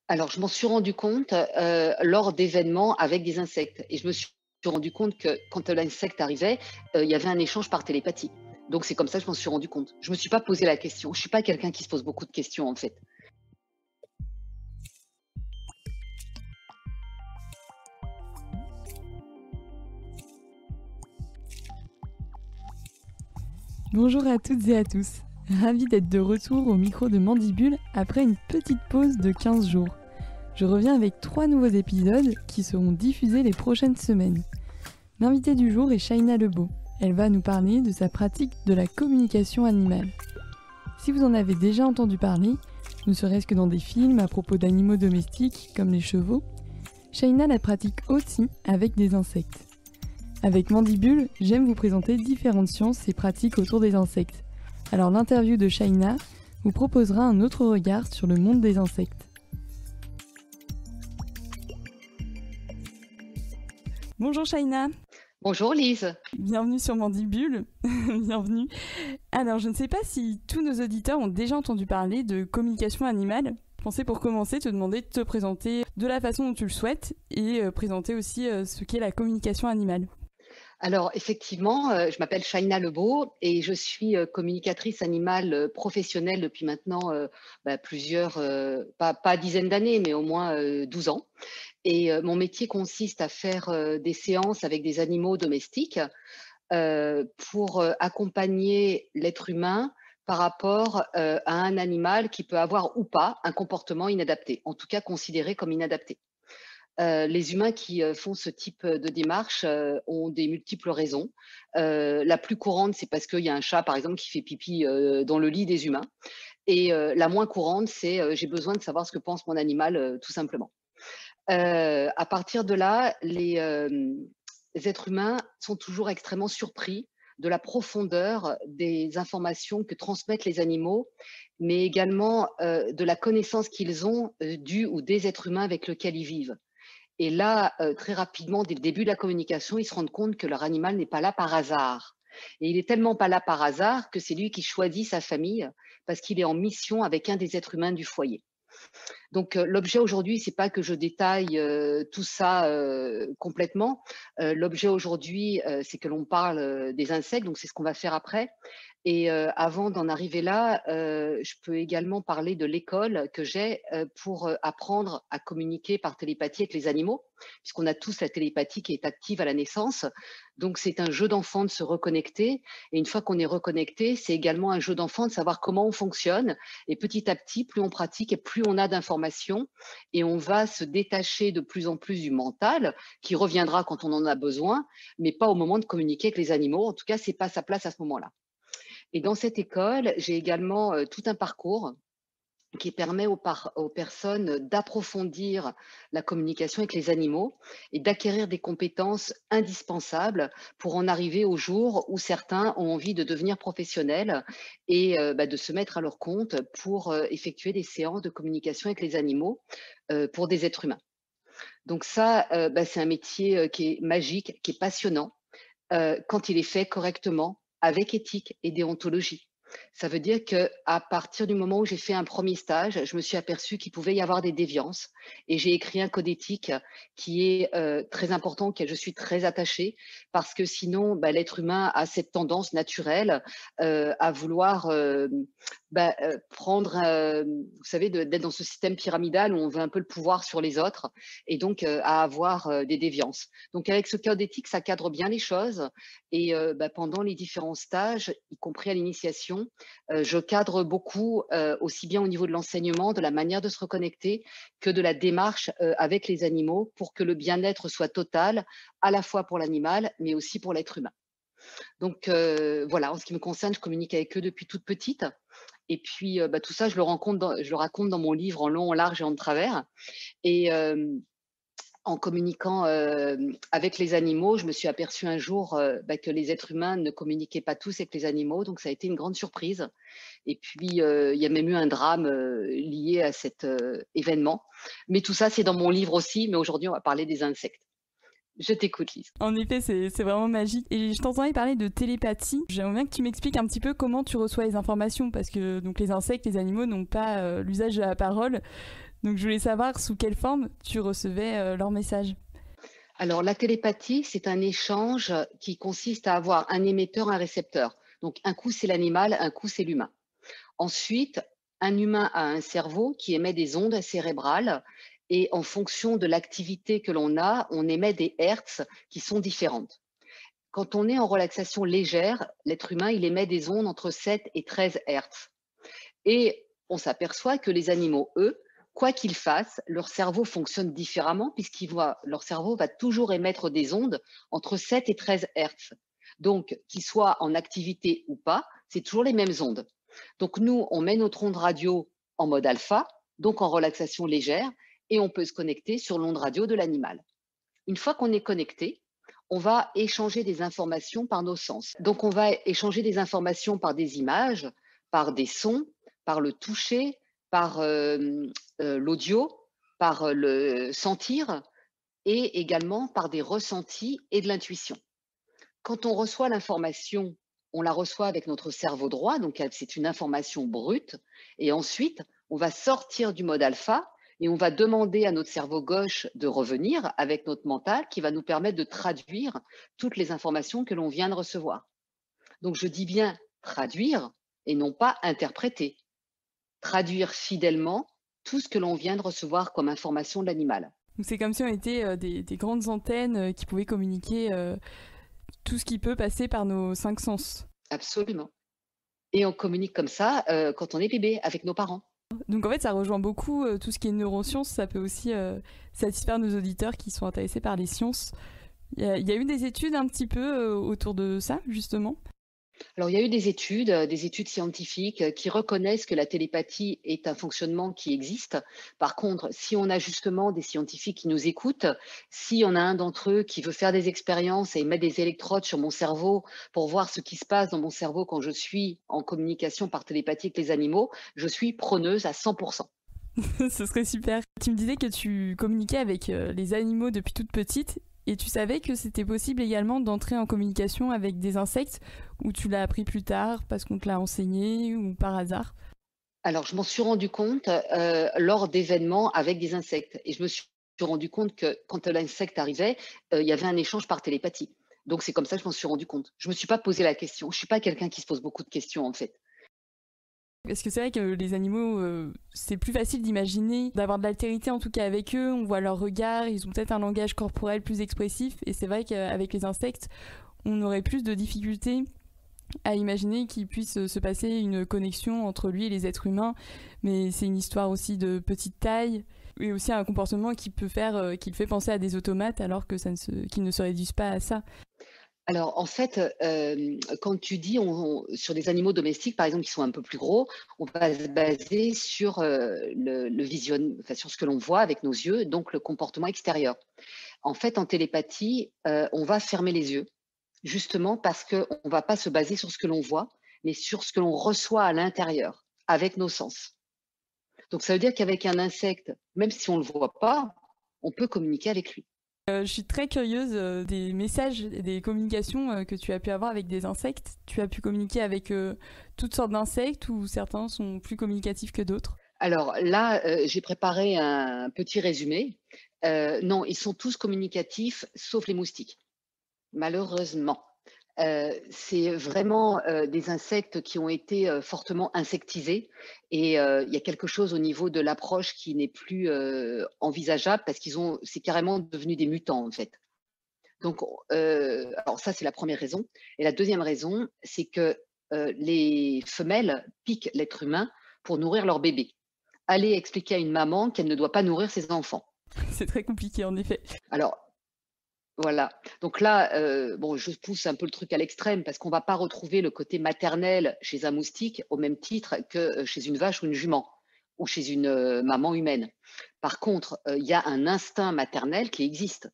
Alors, je m'en suis rendu compte, lors d'événements avec des insectes et je me suis rendu compte que quand l'insecte arrivait, il y avait un échange par télépathie. Donc c'est comme ça que je m'en suis rendu compte. Je me suis pas posé la question. Je suis pas quelqu'un qui se pose beaucoup de questions, en fait. Bonjour à toutes et à tous. Ravie d'être de retour au micro de Mandibule après une petite pause de 15 jours. Je reviens avec 3 nouveaux épisodes qui seront diffusés les prochaines semaines. L'invitée du jour est Shaina Lebeau. Elle va nous parler de sa pratique de la communication animale. Si vous en avez déjà entendu parler, ne serait-ce que dans des films à propos d'animaux domestiques comme les chevaux, Shaina la pratique aussi avec des insectes. Avec Mandibule, j'aime vous présenter différentes sciences et pratiques autour des insectes. Alors l'interview de Shaina vous proposera un autre regard sur le monde des insectes. Bonjour Shaina. Bonjour Lise. Bienvenue sur Mandibule. Bienvenue. Alors je ne sais pas si tous nos auditeurs ont déjà entendu parler de communication animale. Je pensais pour commencer te demander de te présenter de la façon dont tu le souhaites et présenter aussi ce qu'est la communication animale. Alors effectivement, je m'appelle Shaina Lebeau et je suis, communicatrice animale, professionnelle depuis maintenant, plusieurs, pas dizaines d'années, mais au moins, 12 ans et mon métier consiste à faire, des séances avec des animaux domestiques, pour, accompagner l'être humain par rapport, à un animal qui peut avoir ou pas un comportement inadapté, en tout cas considéré comme inadapté. Les humains qui, font ce type, de démarche, ont des multiples raisons. La plus courante, c'est parce qu'il y a un chat, par exemple, qui fait pipi, dans le lit des humains et la moins courante, c'est, j'ai besoin de savoir ce que pense mon animal, tout simplement. À partir de là, les êtres humains sont toujours extrêmement surpris de la profondeur des informations que transmettent les animaux, mais également, de la connaissance qu'ils ont, du ou des êtres humains avec lesquels ils vivent. Et là, très rapidement, dès le début de la communication, ils se rendent compte que leur animal n'est pas là par hasard. Et il est tellement pas là par hasard que c'est lui qui choisit sa famille parce qu'il est en mission avec un des êtres humains du foyer. Donc, l'objet aujourd'hui, c'est pas que je détaille, tout ça, complètement. L'objet aujourd'hui, c'est que l'on parle, des insectes, donc c'est ce qu'on va faire après. Et avant d'en arriver là, je peux également parler de l'école que j'ai, pour, apprendre à communiquer par télépathie avec les animaux, puisqu'on a tous la télépathie qui est active à la naissance. Donc c'est un jeu d'enfant de se reconnecter et une fois qu'on est reconnecté, c'est également un jeu d'enfant de savoir comment on fonctionne et petit à petit, plus on pratique et plus on a d'informations et on va se détacher de plus en plus du mental qui reviendra quand on en a besoin, mais pas au moment de communiquer avec les animaux. En tout cas, c'est pas sa place à ce moment-là. Et dans cette école, j'ai également, tout un parcours qui permet aux personnes d'approfondir la communication avec les animaux et d'acquérir des compétences indispensables pour en arriver au jour où certains ont envie de devenir professionnels et de se mettre à leur compte pour, effectuer des séances de communication avec les animaux, pour des êtres humains. Donc ça, c'est un métier, qui est magique, qui est passionnant, quand il est fait correctement, avec éthique et déontologie. Ça veut dire que à partir du moment où j'ai fait un premier stage, je me suis aperçue qu'il pouvait y avoir des déviances et j'ai écrit un code éthique qui est, très important, auquel je suis très attachée parce que sinon, l'être humain a cette tendance naturelle, à vouloir, prendre, vous savez, d'être dans ce système pyramidal où on veut un peu le pouvoir sur les autres et donc, à avoir, des déviances. Donc avec ce code éthique, ça cadre bien les choses et pendant les différents stages, y compris à l'initiation, je cadre beaucoup, aussi bien au niveau de l'enseignement, de la manière de se reconnecter, que de la démarche, avec les animaux pour que le bien-être soit total, à la fois pour l'animal, mais aussi pour l'être humain. Donc voilà, en ce qui me concerne, je communique avec eux depuis toute petite et puis, tout ça, je le raconte dans mon livre en long, en large et en travers et en communiquant, avec les animaux, je me suis aperçue un jour, que les êtres humains ne communiquaient pas tous avec les animaux, donc ça a été une grande surprise et puis, il y a même eu un drame, lié à cet, événement. Mais tout ça, c'est dans mon livre aussi, mais aujourd'hui, on va parler des insectes. Je t'écoute, Lise. En effet, c'est vraiment magique. Et je t'entendais parler de télépathie. J'aimerais bien que tu m'expliques un petit peu comment tu reçois les informations, parce que donc les insectes, les animaux n'ont pas l'usage de la parole. Donc je voulais savoir sous quelle forme tu recevais leurs messages. Alors, la télépathie, c'est un échange qui consiste à avoir un émetteur, un récepteur. Donc, un coup, c'est l'animal, un coup, c'est l'humain. Ensuite, un humain a un cerveau qui émet des ondes cérébrales et en fonction de l'activité que l'on a, on émet des hertz qui sont différentes. Quand on est en relaxation légère, l'être humain, il émet des ondes entre 7 et 13 hertz. Et on s'aperçoit que les animaux, eux, quoi qu'ils fassent, leur cerveau fonctionne différemment leur cerveau va toujours émettre des ondes entre 7 et 13 hertz. Donc, qu'ils soient en activité ou pas, c'est toujours les mêmes ondes. Donc, nous, on met notre onde radio en mode alpha, donc en relaxation légère, et on peut se connecter sur l'onde radio de l'animal. Une fois qu'on est connecté, on va échanger des informations par nos sens. Donc, on va échanger des informations par des images, par des sons, par le toucher, par l'audio, par le sentir et également par des ressentis et de l'intuition. Quand on reçoit l'information, on la reçoit avec notre cerveau droit, donc c'est une information brute. Et ensuite, on va sortir du mode alpha et on va demander à notre cerveau gauche de revenir avec notre mental qui va nous permettre de traduire toutes les informations que l'on vient de recevoir. Donc, je dis bien traduire et non pas interpréter. Traduire fidèlement tout ce que l'on vient de recevoir comme information de l'animal. Donc c'est comme si on était des grandes antennes qui pouvaient communiquer tout ce qui peut passer par nos 5 sens. Absolument. Et on communique comme ça quand on est bébé, avec nos parents. Donc en fait, ça rejoint beaucoup tout ce qui est neurosciences. Ça peut aussi satisfaire nos auditeurs qui sont intéressés par les sciences. Il y a eu des études un petit peu autour de ça, justement. Alors, il y a eu des études scientifiques qui reconnaissent que la télépathie est un fonctionnement qui existe. Par contre, si on a justement des scientifiques qui nous écoutent, si on a un d'entre eux qui veut faire des expériences et mettre des électrodes sur mon cerveau pour voir ce qui se passe dans mon cerveau quand je suis en communication par télépathie avec les animaux, je suis preneuse à 100%. Ce serait super. Tu me disais que tu communiquais avec les animaux depuis toute petite. Et tu savais que c'était possible également d'entrer en communication avec des insectes, ou tu l'as appris plus tard parce qu'on te l'a enseigné ou par hasard? Alors, je m'en suis rendu compte lors d'événements avec des insectes. Et je me suis rendu compte que quand l'insecte arrivait, il y avait un échange par télépathie. Donc, c'est comme ça que je m'en suis rendu compte. Je ne me suis pas posé la question. Je ne suis pas quelqu'un qui se pose beaucoup de questions, en fait. Parce que c'est vrai que les animaux, c'est plus facile d'imaginer, d'avoir de l'altérité en tout cas avec eux, on voit leur regard, ils ont peut-être un langage corporel plus expressif, et c'est vrai qu'avec les insectes, on aurait plus de difficultés à imaginer qu'il puisse se passer une connexion entre lui et les êtres humains, mais c'est une histoire aussi de petite taille, et aussi un comportement qui peut faire, qui le fait penser à des automates alors que qu'ils ne se réduisent pas à ça. Alors, en fait, quand tu dis sur des animaux domestiques, par exemple, qui sont un peu plus gros, on va se baser sur enfin, sur ce que l'on voit avec nos yeux, donc le comportement extérieur. En fait, en télépathie, on va fermer les yeux, justement parce qu'on ne va pas se baser sur ce que l'on voit, mais sur ce que l'on reçoit à l'intérieur, avec nos sens. Donc, ça veut dire qu'avec un insecte, même si on ne le voit pas, on peut communiquer avec lui. Je suis très curieuse des messages et des communications que tu as pu avoir avec des insectes. Tu as pu communiquer avec toutes sortes d'insectes ou certains sont plus communicatifs que d'autres? Alors là, j'ai préparé un petit résumé. Non, ils sont tous communicatifs, sauf les moustiques, malheureusement. C'est vraiment des insectes qui ont été fortement insectisés et il y a quelque chose au niveau de l'approche qui n'est plus envisageable parce c'est carrément devenu des mutants en fait. Donc, alors ça c'est la première raison. Et la deuxième raison, c'est que les femelles piquent l'être humain pour nourrir leur bébé. Aller expliquer à une maman qu'elle ne doit pas nourrir ses enfants. C'est très compliqué en effet. Alors, voilà. Donc là, bon, je pousse un peu le truc à l'extrême parce qu'on ne va pas retrouver le côté maternel chez un moustique au même titre que chez une vache ou une jument ou chez une maman humaine. Par contre, il y a un instinct maternel qui existe,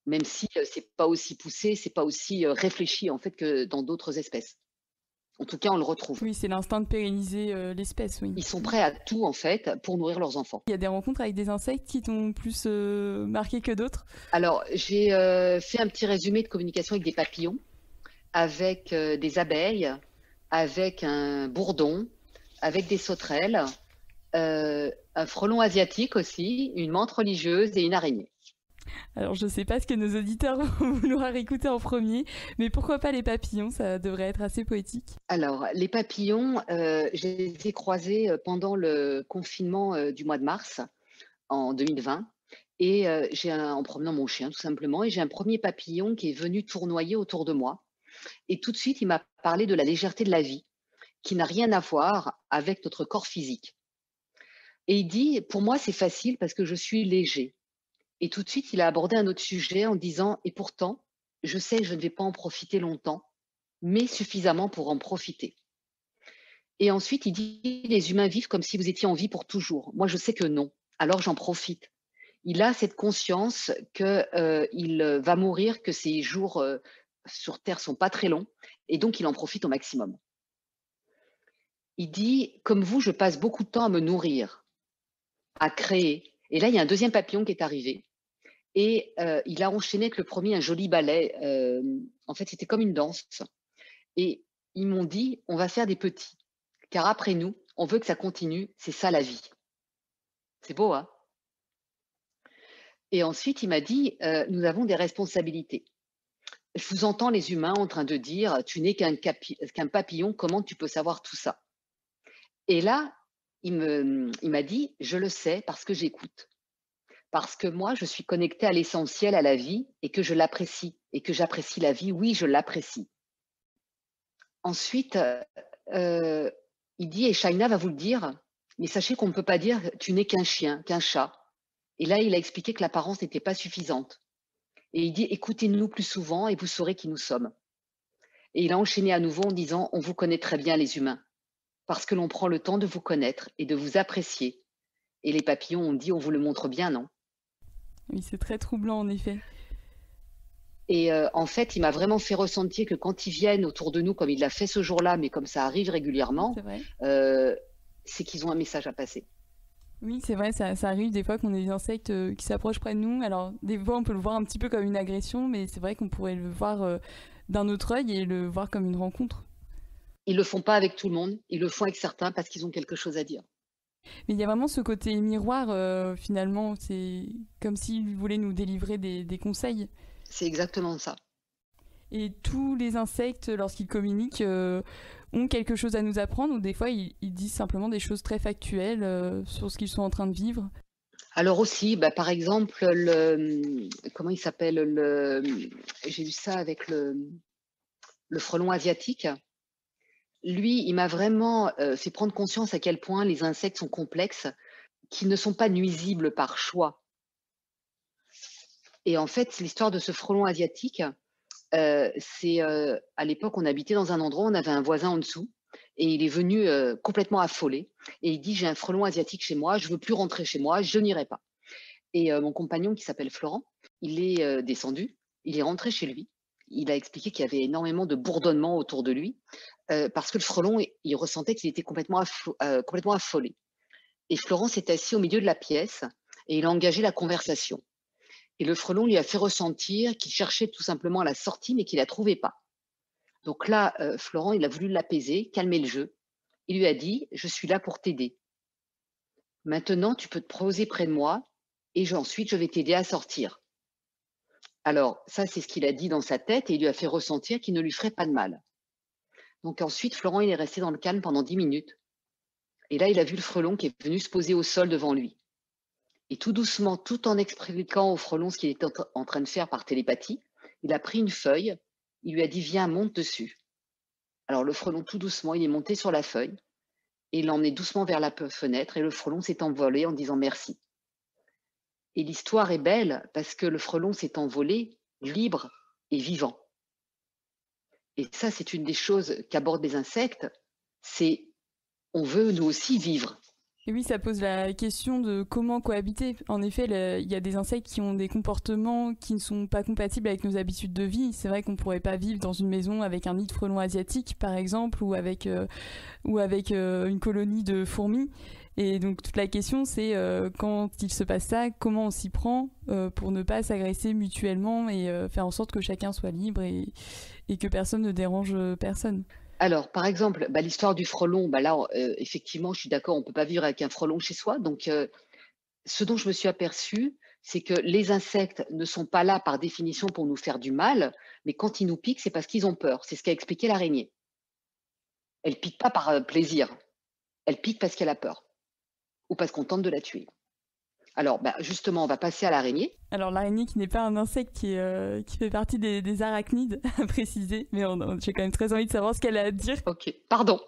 même si c'est pas aussi poussé, c'est pas aussi réfléchi en fait que dans d'autres espèces. En tout cas, on le retrouve. Oui, c'est l'instinct de pérenniser l'espèce, oui. Ils sont prêts à tout en fait pour nourrir leurs enfants. Il y a des rencontres avec des insectes qui t'ont plus marqué que d'autres? Alors, j'ai fait un petit résumé de communication avec des papillons, avec des abeilles, avec un bourdon, avec des sauterelles, Un frelon asiatique aussi, une menthe religieuse et une araignée. Alors, je sais pas ce que nos auditeurs vont vouloir écouter en premier, mais pourquoi pas les papillons? Ça devrait être assez poétique. Alors, les papillons, je les ai croisés pendant le confinement du mois de mars en 2020 et en promenant mon chien tout simplement, et j'ai un premier papillon qui est venu tournoyer autour de moi et tout de suite, il m'a parlé de la légèreté de la vie qui n'a rien à voir avec notre corps physique. Et il dit: «Pour moi, c'est facile parce que je suis léger». Et tout de suite, il a abordé un autre sujet en disant: «Et pourtant, je sais que je ne vais pas en profiter longtemps, mais suffisamment pour en profiter». Et ensuite, il dit: «Les humains vivent comme si vous étiez en vie pour toujours. Moi, je sais que non, alors j'en profite». Il a cette conscience que, il va mourir, que ses jours, sur terre sont pas très longs et donc il en profite au maximum. Il dit: «Comme vous, je passe beaucoup de temps à me nourrir, à créer». Et là, il y a un deuxième papillon qui est arrivé et il a enchaîné avec le premier un joli ballet, en fait, c'était comme une danse et ils m'ont dit: «On va faire des petits, car après nous, on veut que ça continue, c'est ça la vie». C'est beau, hein? Et ensuite, il m'a dit: «Nous avons des responsabilités. Je vous entends les humains en train de dire: "Tu n'es qu'un papillon, comment tu peux savoir tout ça?"» Et là, il m'a dit: «Je le sais parce que j'écoute. Parce que moi, je suis connectée à l'essentiel, à la vie et que je l'apprécie et que j'apprécie la vie. Oui, je l'apprécie». Ensuite, il dit: «Et Shaina va vous le dire, mais sachez qu'on ne peut pas dire: "Tu n'es qu'un chien, qu'un chat"». Et là, il a expliqué que l'apparence n'était pas suffisante. Et il dit: «Écoutez-nous plus souvent et vous saurez qui nous sommes». Et il a enchaîné à nouveau en disant: «On vous connaît très bien les humains, parce que l'on prend le temps de vous connaître et de vous apprécier». Et les papillons ont dit: «On vous le montre bien, non?» Oui, c'est très troublant en effet. Et en fait, il m'a vraiment fait ressentir que quand ils viennent autour de nous, comme il l'a fait ce jour-là, mais comme ça arrive Oui, régulièrement, c'est vrai. heu, c'est qu'ils ont un message à passer. Oui, c'est vrai, ça arrive des fois qu'on ait des insectes qui s'approchent près de nous. Alors, des fois, on peut le voir un petit peu comme une agression, mais c'est vrai qu'on pourrait le voir d'un autre œil et le voir comme une rencontre. Ils le font pas avec tout le monde, ils le font avec certains parce qu'ils ont quelque chose à dire. Mais il y a vraiment ce côté miroir, finalement. C'est comme s'ils voulaient nous délivrer des conseils. C'est exactement ça. Et tous les insectes, lorsqu'ils communiquent, ont quelque chose à nous apprendre, ou des fois, ils disent simplement des choses très factuelles sur ce qu'ils sont en train de vivre. Alors aussi, bah, par exemple, comment il s'appelle? J'ai vu ça avec le frelon asiatique. Lui, il m'a vraiment, fait prendre conscience à quel point les insectes sont complexes, qui ne sont pas nuisibles par choix. Et en fait, l'histoire de ce frelon asiatique, à l'époque, on habitait dans un endroit, on avait un voisin en dessous et il est venu, complètement affolé et il dit: «J'ai un frelon asiatique chez moi, je veux plus rentrer chez moi, je n'irai pas». Et mon compagnon qui s'appelle Florent, il est, descendu, il est rentré chez lui. Il a expliqué qu'il y avait énormément de bourdonnement autour de lui, parce que le frelon, il ressentait qu'il était complètement affolé. Et Florent s'est assis au milieu de la pièce et il a engagé la conversation. Et le frelon lui a fait ressentir qu'il cherchait tout simplement la sortie, mais qu'il la trouvait pas. Donc là, Florent, il a voulu l'apaiser, calmer le jeu. Il lui a dit: «Je suis là pour t'aider. Maintenant, tu peux te poser près de moi et ensuite je vais t'aider à sortir». Alors ça, c'est ce qu'il a dit dans sa tête et il lui a fait ressentir qu'il ne lui ferait pas de mal. Donc ensuite, Florent, il est resté dans le calme pendant 10 minutes et là, il a vu le frelon qui est venu se poser au sol devant lui. Et tout doucement, tout en expliquant au frelon ce qu'il était en train de faire par télépathie, il a pris une feuille, il lui a dit: «Viens, monte dessus». Alors le frelon, tout doucement, il est monté sur la feuille et il l'a emmené doucement vers la fenêtre et le frelon s'est envolé en disant merci. Et l'histoire est belle parce que le frelon s'est envolé libre et vivant. Et ça, c'est une des choses qu'abordent les insectes, c'est on veut nous aussi vivre. Et oui, ça pose la question de comment cohabiter. En effet, il y a des insectes qui ont des comportements qui ne sont pas compatibles avec nos habitudes de vie. C'est vrai qu'on ne pourrait pas vivre dans une maison avec un nid de frelons asiatiques, par exemple, ou avec une colonie de fourmis. Et donc toute la question, c'est quand il se passe ça, comment on s'y prend pour ne pas s'agresser mutuellement et faire en sorte que chacun soit libre et que personne ne dérange personne. Alors, par exemple, bah, l'histoire du frelon, bah, là, effectivement, je suis d'accord, on ne peut pas vivre avec un frelon chez soi. Donc, ce dont je me suis aperçue, c'est que les insectes ne sont pas là par définition pour nous faire du mal, mais quand ils nous piquent, c'est parce qu'ils ont peur. C'est ce qu'a expliqué l'araignée. Elle pique pas par, plaisir, elle pique parce qu'elle a peur ou parce qu'on tente de la tuer. Alors, bah, justement, on va passer à l'araignée. Alors l'araignée qui n'est pas un insecte qui fait partie des arachnides, à préciser, mais j'ai quand même très envie de savoir ce qu'elle a à dire. OK, pardon.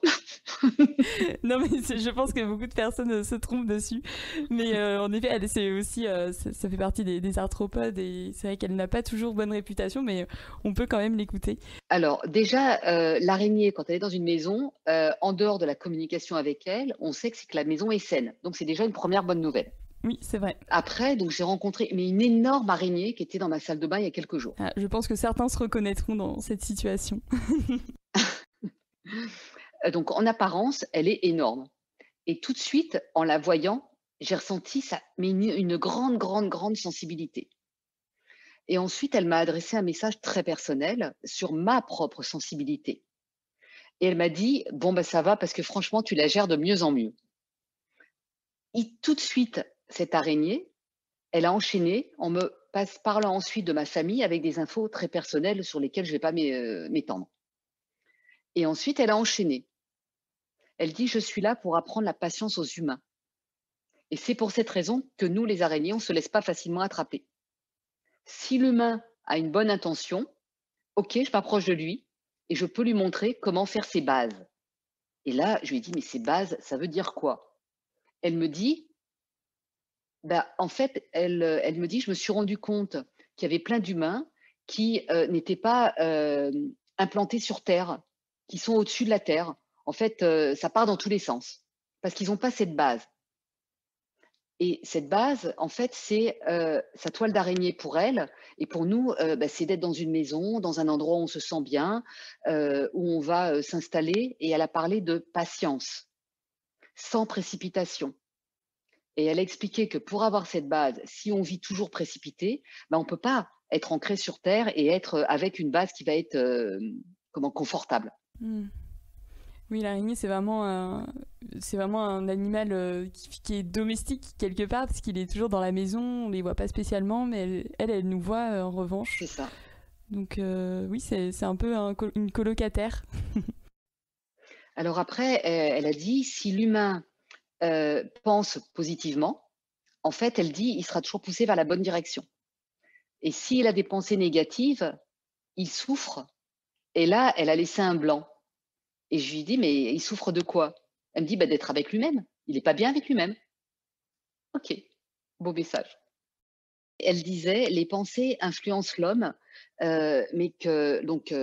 Non mais je pense que beaucoup de personnes se trompent dessus. Mais en effet, c'est aussi, ça fait partie des arthropodes et c'est vrai qu'elle n'a pas toujours bonne réputation, mais on peut quand même l'écouter. Alors déjà, l'araignée, quand elle est dans une maison, en dehors de la communication avec elle, on sait que c'est que la maison est saine. Donc c'est déjà une première bonne nouvelle. Oui, c'est vrai. Après, donc j'ai rencontré mais une énorme araignée qui était dans ma salle de bain il y a quelques jours. Ah, je pense que certains se reconnaîtront dans cette situation. Donc en apparence, elle est énorme et tout de suite, en la voyant, j'ai ressenti ça mais une grande, grande, grande sensibilité et ensuite elle m'a adressé un message très personnel sur ma propre sensibilité et elle m'a dit: «Bon, bah, ça va parce que franchement, tu la gères de mieux en mieux». Et tout de suite, cette araignée, elle a enchaîné en me parlant ensuite de ma famille avec des infos très personnelles sur lesquelles je ne vais pas m'étendre. Et ensuite, elle a enchaîné. Elle dit: «Je suis là pour apprendre la patience aux humains. Et c'est pour cette raison que nous, les araignées, on ne se laisse pas facilement attraper. Si l'humain a une bonne intention, ok, je m'approche de lui et je peux lui montrer comment faire ses bases». Et là, je lui ai dit: «Mais ces bases, ça veut dire quoi?» Elle me dit: «Bah, en fait», elle me dit: «Je me suis rendu compte qu'il y avait plein d'humains qui, n'étaient pas, implantés sur terre, qui sont au-dessus de la terre. En fait, ça part dans tous les sens, parce qu'ils ont pas cette base et cette base, en fait, c'est, sa toile d'araignée pour elle et pour nous, bah, c'est d'être dans une maison, dans un endroit où on se sent bien, où on va, s'installer» et elle a parlé de patience, sans précipitation. Et elle a expliqué que pour avoir cette base, si on vit toujours précipité, bah, on ne peut pas être ancré sur terre et être, avec une base qui va être, comment? Confortable. Hmm. Oui, l'araignée, c'est vraiment un animal qui est domestique quelque part, parce qu'il est toujours dans la maison, on les voit pas spécialement, mais elle nous voit en C'est revanche. ça. Donc oui, c'est un peu une colocataire. Alors après, elle a dit: «Si l'humain, pense positivement, en fait, elle dit, il sera toujours poussé vers la bonne direction et s'il a des pensées négatives, il souffre» et là, elle a laissé un blanc et je lui dis: «Mais il souffre de quoi?» Elle me dit: «Bah, d'être avec lui-même. Il est pas bien avec lui-même». OK, beau message. Elle disait: «Les pensées influencent l'homme, mais que donc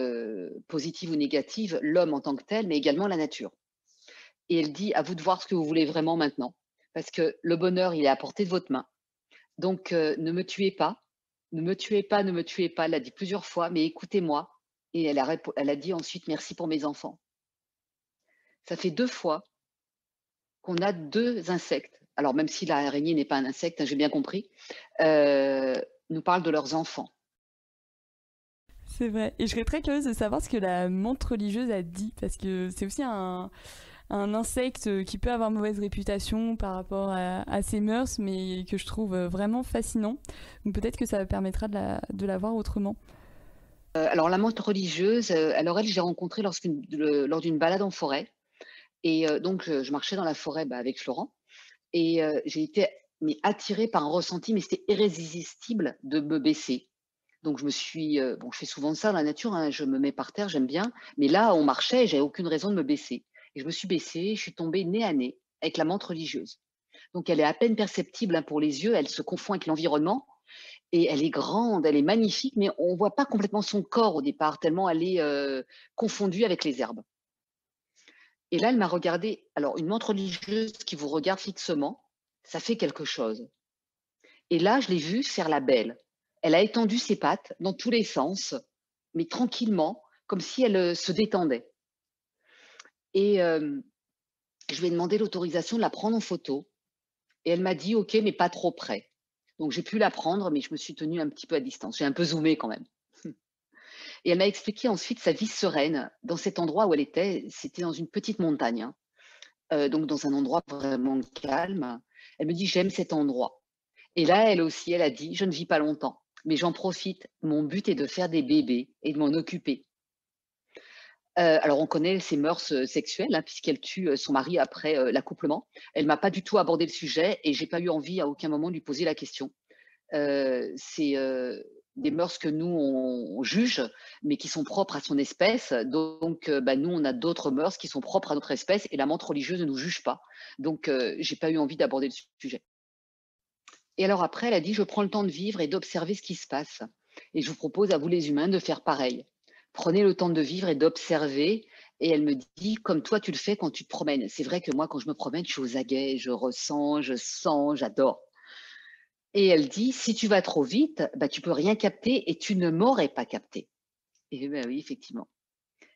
positives ou négatives, l'homme en tant que tel, mais également la nature» et elle dit: «À vous de voir ce que vous voulez vraiment maintenant, parce que le bonheur, il est à portée de votre main. Donc ne me tuez pas, ne me tuez pas, ne me tuez pas», elle l'a dit plusieurs fois, «mais écoutez-moi» et elle a dit ensuite: «Merci pour mes enfants». Ça fait 2 fois qu'on a 2 insectes, alors même si l'araignée n'est pas un insecte, hein, j'ai bien compris, heu, nous parlent de leurs enfants. C'est vrai. Et je serais très curieuse de savoir ce que la menthe religieuse a dit, parce que c'est aussi un insecte qui peut avoir mauvaise réputation par rapport à ses mœurs, mais que je trouve vraiment fascinant. Donc peut-être que ça permettra de la voir autrement. Alors la menthe religieuse, alors elle, je l'ai rencontrée lors d'une balade en forêt et donc je marchais dans la forêt, bah, avec Florent et j'ai été mais attirée par un ressenti, mais c'était irrésistible de me baisser. Donc je me suis, bon, je fais souvent ça dans la nature, hein, je me mets par terre, j'aime bien, mais là, on marchait, j'avais aucune raison de me baisser et je me suis baissée, je suis tombée nez à nez avec la menthe religieuse. Donc elle est à peine perceptible, hein, pour les yeux, elle se confond avec l'environnement et elle est grande, elle est magnifique, mais on voit pas complètement son corps au départ, tellement elle est, confondue avec les herbes. Et là, elle m'a regardée. Alors une menthe religieuse qui vous regarde fixement, ça fait quelque chose. Et là, je l'ai vue faire la belle. Elle a étendu ses pattes dans tous les sens, mais tranquillement, comme si elle, se détendait. Et je lui ai demandé l'autorisation de la prendre en photo et elle m'a dit: «OK, mais pas trop près». Donc j'ai pu la prendre, mais je me suis tenue un petit peu à distance. J'ai un peu zoomé quand même. Et elle m'a expliqué ensuite sa vie sereine dans cet endroit où elle était. C'était dans une petite montagne, hein, donc dans un endroit vraiment calme. Elle me dit: «J'aime cet endroit». Et là, elle aussi, elle a dit: «Je ne vis pas longtemps, mais j'en profite. Mon but est de faire des bébés et de m'en occuper». Alors on connaît ses mœurs, sexuelles, hein, puisqu'elle tue, son mari après, l'accouplement. Elle m'a pas du tout abordé le sujet et j'ai pas eu envie à aucun moment de lui poser la question. C'est, des mœurs que nous on juge, mais qui sont propres à son espèce. Donc, bah, nous on a d'autres mœurs qui sont propres à notre espèce et la menthe religieuse ne nous juge pas. Donc, j'ai pas eu envie d'aborder le sujet. Et alors après, elle a dit: «Je prends le temps de vivre et d'observer ce qui se passe et je vous propose à vous les humains de faire pareil. Prenez le temps de vivre et d'observer». Et elle me dit: «Comme toi tu le fais quand tu te promènes». C'est vrai que moi quand je me promène, je suis aux aguets, je ressens, je sens, j'adore. Et elle dit: «Si tu vas trop vite, bah, tu peux rien capter et tu ne m'aurais pas capté». Et bah, oui, effectivement.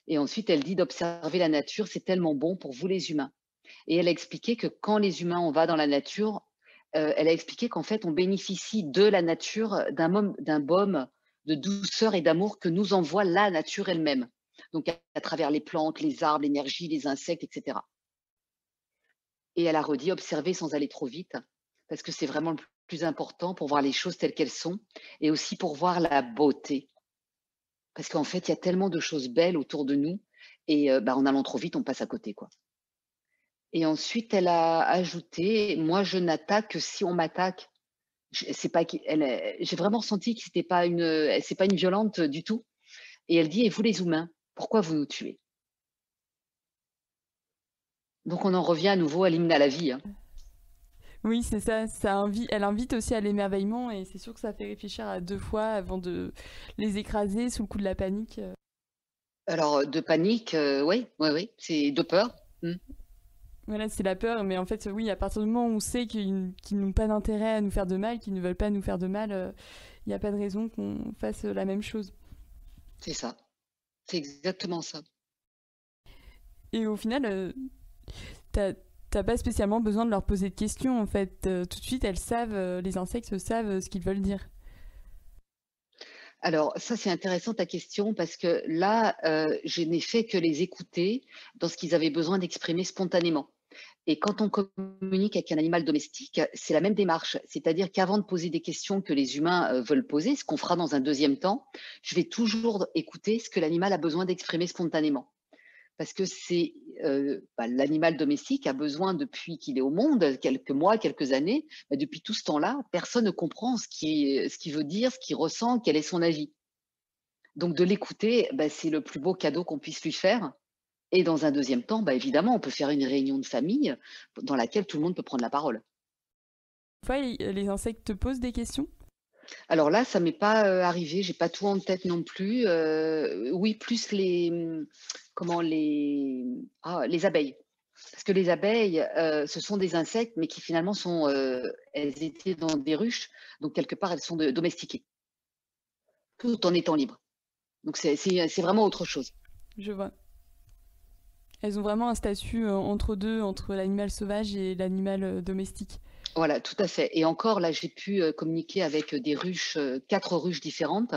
Et ensuite elle dit: «D'observer la nature, c'est tellement bon pour vous les humains». Et elle a expliqué que quand les humains, on va dans la nature, elle a expliqué qu'en fait, on bénéficie de la nature, d'un baume de douceur et d'amour que nous envoie la nature elle-même. Donc à travers les plantes, les arbres, l'énergie, les insectes, et cetera. Et elle a redit: «Observer sans aller trop vite», parce que c'est vraiment le plus important pour voir les choses telles qu'elles sont et aussi pour voir la beauté. Parce qu'en fait, il y a tellement de choses belles autour de nous et bah, en allant trop vite, on passe à côté, quoi. Et ensuite, elle a ajouté: «Moi, je n'attaque que si on m'attaque». C'est pas qui elle est j'ai vraiment ressenti que c'était pas c'est pas une violente du tout. Et elle dit: «Et vous les humains, pourquoi vous nous tuez?» Donc on en revient à nouveau à l'hymne à la vie, hein. Oui, c'est ça. Elle invite aussi à l'émerveillement et c'est sûr que ça fait réfléchir à deux fois avant de les écraser sous le coup de la panique. Alors, de panique, oui, oui, oui, c'est de peur. Mmh. Voilà, c'est la peur, mais en fait, oui, à partir du moment où on sait qu'ils n'ont pas d'intérêt à nous faire de mal, qu'ils ne veulent pas nous faire de mal, il n'y a pas de raison qu'on fasse la même chose. C'est ça, c'est exactement ça. Et au final, t'as t'as pas spécialement besoin de leur poser de questions, en fait. Tout de suite, les insectes savent ce qu'ils veulent dire. Alors ça, c'est intéressant ta question parce que là, je n'ai fait que les écouter dans ce qu'ils avaient besoin d'exprimer spontanément. Et quand on communique avec un animal domestique, c'est la même démarche. C'est-à-dire qu'avant de poser des questions que les humains, veulent poser, ce qu'on fera dans un deuxième temps, je vais toujours écouter ce que l'animal a besoin d'exprimer spontanément. Parce que c'est, bah, l'animal domestique a besoin depuis qu'il est au monde, quelques mois, quelques années, bah, depuis tout ce temps-là, personne ne comprend ce qu'il veut dire, ce qu'il ressent, quel est son avis. Donc de l'écouter, bah, c'est le plus beau cadeau qu'on puisse lui faire. Et dans un deuxième temps, bah, évidemment, on peut faire une réunion de famille dans laquelle tout le monde peut prendre la parole. Des fois, les insectes te posent des questions. Alors là, ça m'est pas, arrivé, j'ai pas tout en tête non plus, oui, plus comment les abeilles. Parce que les abeilles, ce sont des insectes, mais qui finalement sont, elles étaient dans des ruches, donc quelque part elles sont domestiquées, tout en étant libres. Donc c'est vraiment autre chose. Je vois. Elles ont vraiment un statut entre deux, entre l'animal sauvage et l'animal domestique. Voilà, tout à fait. Et encore là, j'ai pu, communiquer avec, des ruches, 4 ruches différentes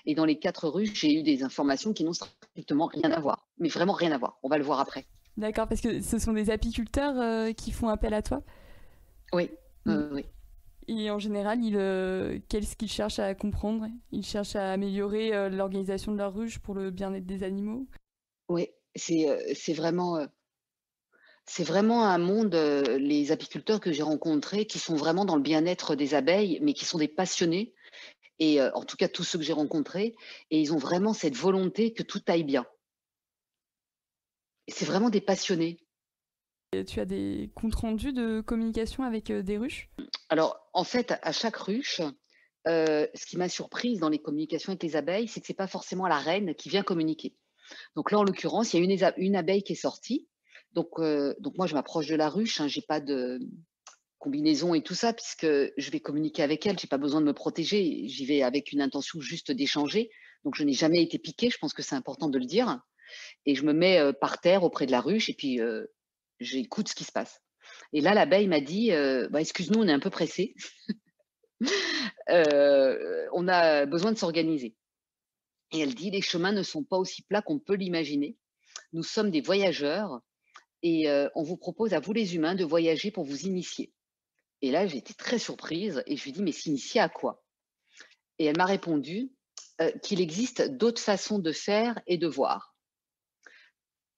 et dans les 4 ruches, j'ai eu des informations qui n'ont strictement rien à voir, mais vraiment rien à voir. On va le voir après. D'accord, parce que ce sont des apiculteurs qui font appel à toi. Oui, Mm. oui. Et en général, qu'est-ce qu'ils cherchent à comprendre? Ils cherchent à améliorer l'organisation de leur ruche pour le bien-être des animaux. Oui, c'est vraiment un monde, les apiculteurs que j'ai rencontrés qui sont vraiment dans le bien-être des abeilles, mais qui sont des passionnés et en tout cas tous ceux que j'ai rencontrés et ils ont vraiment cette volonté que tout aille bien. Et c'est vraiment des passionnés. Et tu as des comptes rendus de communication avec des ruches? Alors en fait, à chaque ruche, ce qui m'a surprise dans les communications avec les abeilles, c'est que c'est pas forcément la reine qui vient communiquer. Donc là, en l'occurrence, il y a une abeille qui est sortie. Donc moi, je m'approche de la ruche, hein, j'ai pas de combinaison et tout ça, puisque je vais communiquer avec elle, j'ai pas besoin de me protéger, j'y vais avec une intention juste d'échanger. Donc je n'ai jamais été piquée, je pense que c'est important de le dire. Et je me mets par terre auprès de la ruche et puis j'écoute ce qui se passe. Et là, l'abeille m'a dit bah, excuse-nous, on est un peu pressé, on a besoin de s'organiser. Et elle dit: «Les chemins ne sont pas aussi plats qu'on peut l'imaginer. Nous sommes des voyageurs et on vous propose à vous les humains de voyager pour vous initier». Et là, j'ai été très surprise et je lui ai dit: «Mais s'initier à quoi?» Et elle m'a répondu, qu'il existe d'autres façons de faire et de voir,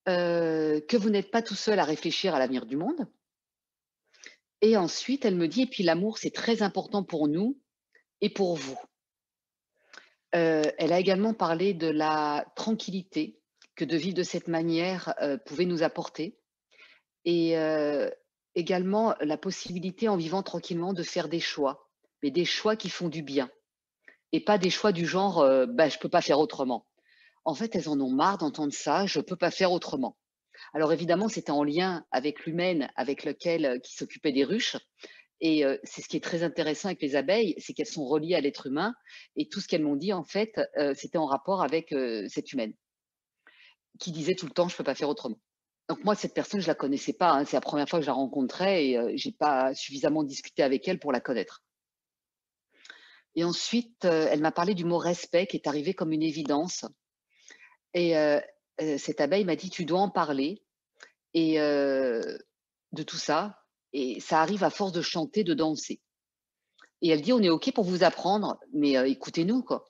que vous n'êtes pas tout seul à réfléchir à l'avenir du monde. Et ensuite, elle me dit: «Et puis l'amour, c'est très important pour nous et pour vous». Elle a également parlé de la tranquillité que de vivre de cette manière, pouvait nous apporter et également la possibilité en vivant tranquillement de faire des choix, mais des choix qui font du bien et pas des choix du genre, «Bah, je peux pas faire autrement». En fait, elles en ont marre d'entendre ça: «Je peux pas faire autrement». Alors évidemment, c'était en lien avec l'humaine avec lequel, qui s'occupait des ruches et c'est ce qui est très intéressant avec les abeilles, c'est qu'elles sont reliées à l'être humain et tout ce qu'elles m'ont dit en fait, c'était en rapport avec, cette humaine qui disait tout le temps: «Je peux pas faire autrement». Donc moi, cette personne, je la connaissais pas, hein, c'est la première fois que je la rencontrais et j'ai pas suffisamment discuté avec elle pour la connaître. Et ensuite, elle m'a parlé du mot respect qui est arrivé comme une évidence et cette abeille m'a dit: «Tu dois en parler et de tout ça et ça arrive à force de chanter, de danser». Et elle dit: «On est OK pour vous apprendre, mais écoutez-nous, quoi».